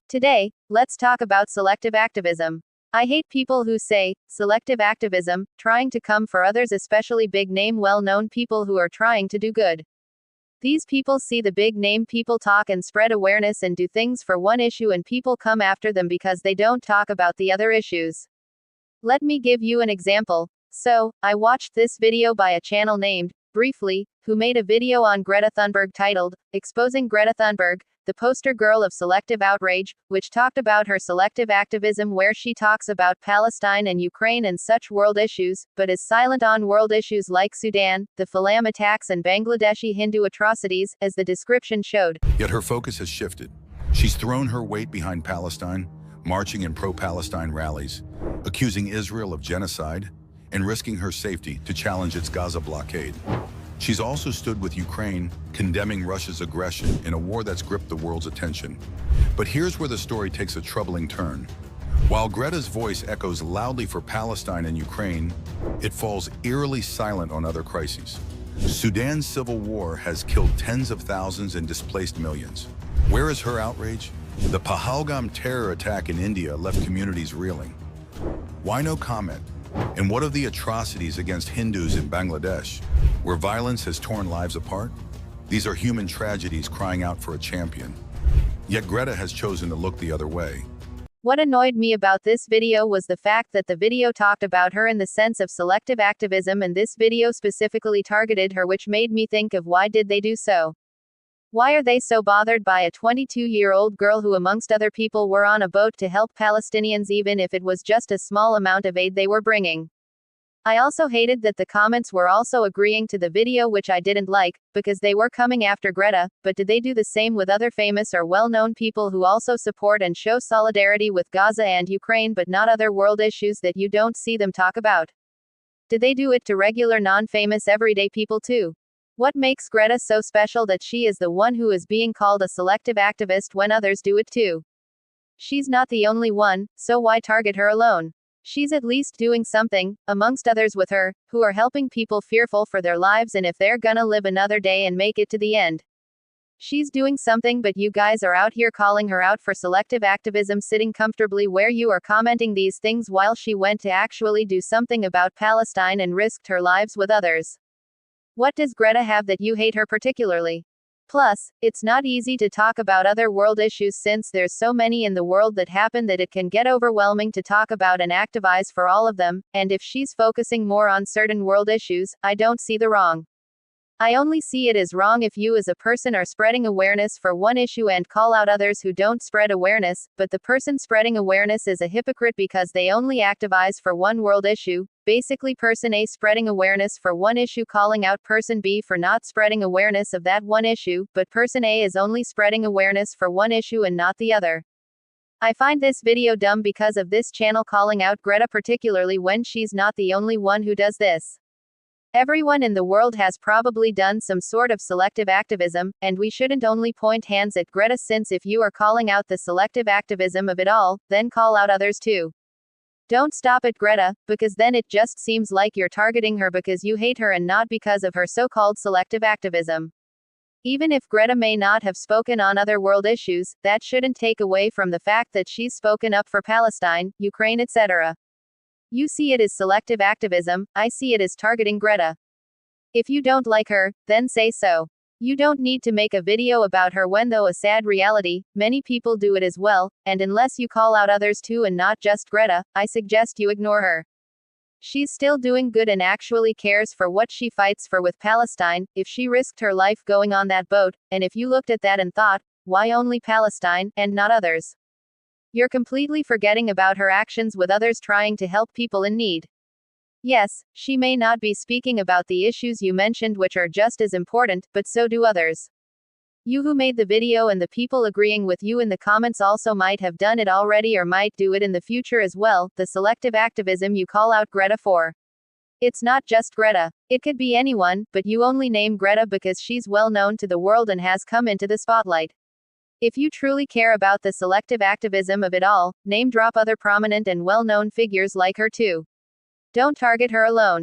Today, let's talk about selective activism. I hate people who say, selective activism, trying to come for others, especially big name, well known people who are trying to do good. These people see the big name people talk and spread awareness and do things for one issue, and people come after them because they don't talk about the other issues. Let me give you an example. So, I watched this video by a channel named, Briefly, who made a video on Greta Thunberg titled, Exposing Greta Thunberg, the poster girl of selective outrage, which talked about her selective activism, where she talks about Palestine and Ukraine and such world issues, but is silent on world issues like Sudan, the Falam attacks and Bangladeshi Hindu atrocities, as the description showed. Yet her focus has shifted. She's thrown her weight behind Palestine, marching in pro-Palestine rallies, accusing Israel of genocide, and risking her safety to challenge its Gaza blockade. She's also stood with Ukraine, condemning Russia's aggression in a war that's gripped the world's attention. But here's where the story takes a troubling turn. While Greta's voice echoes loudly for Palestine and Ukraine, it falls eerily silent on other crises. Sudan's civil war has killed tens of thousands and displaced millions. Where is her outrage? The Pahalgam terror attack in India left communities reeling. Why no comment? And what of the atrocities against Hindus in Bangladesh, where violence has torn lives apart? These are human tragedies crying out for a champion. Yet Greta has chosen to look the other way. What annoyed me about this video was the fact that the video talked about her in the sense of selective activism, and this video specifically targeted her, which made me think of why did they do so? Why are they so bothered by a 22-year-old girl who, amongst other people, were on a boat to help Palestinians, even if it was just a small amount of aid they were bringing? I also hated that the comments were also agreeing to the video, which I didn't like, because they were coming after Greta, but did they do the same with other famous or well-known people who also support and show solidarity with Gaza and Ukraine, but not other world issues that you don't see them talk about? Did they do it to regular, non-famous, everyday people too? What makes Greta so special that she is the one who is being called a selective activist when others do it too? She's not the only one, so why target her alone? She's at least doing something, amongst others with her, who are helping people fearful for their lives and if they're gonna live another day and make it to the end. She's doing something, but you guys are out here calling her out for selective activism, sitting comfortably where you are commenting these things, while she went to actually do something about Palestine and risked her lives with others. What does Greta have that you hate her particularly? Plus, it's not easy to talk about other world issues since there's so many in the world that happen that it can get overwhelming to talk about and activize for all of them, and if she's focusing more on certain world issues, I don't see the wrong. I only see it as wrong if you as a person are spreading awareness for one issue and call out others who don't spread awareness, but the person spreading awareness is a hypocrite because they only activize for one world issue. Basically, person A spreading awareness for one issue calling out person B for not spreading awareness of that one issue, but person A is only spreading awareness for one issue and not the other. I find this video dumb because of this channel calling out Greta, particularly when she's not the only one who does this. Everyone in the world has probably done some sort of selective activism, and we shouldn't only point hands at Greta, since if you are calling out the selective activism of it all, then call out others too. Don't stop at Greta, because then it just seems like you're targeting her because you hate her and not because of her so-called selective activism. Even if Greta may not have spoken on other world issues, that shouldn't take away from the fact that she's spoken up for Palestine, Ukraine, etc. You see it as selective activism, I see it as targeting Greta. If you don't like her, then say so. You don't need to make a video about her when, though a sad reality, many people do it as well, and unless you call out others too and not just Greta, I suggest you ignore her. She's still doing good and actually cares for what she fights for with Palestine. If she risked her life going on that boat, and if you looked at that and thought, why only Palestine, and not others? You're completely forgetting about her actions with others trying to help people in need. Yes, she may not be speaking about the issues you mentioned, which are just as important, but so do others. You who made the video and the people agreeing with you in the comments also might have done it already or might do it in the future as well, the selective activism you call out Greta for. It's not just Greta. It could be anyone, but you only name Greta because she's well known to the world and has come into the spotlight. If you truly care about the selective activism of it all, name drop other prominent and well-known figures like her too. Don't target her alone.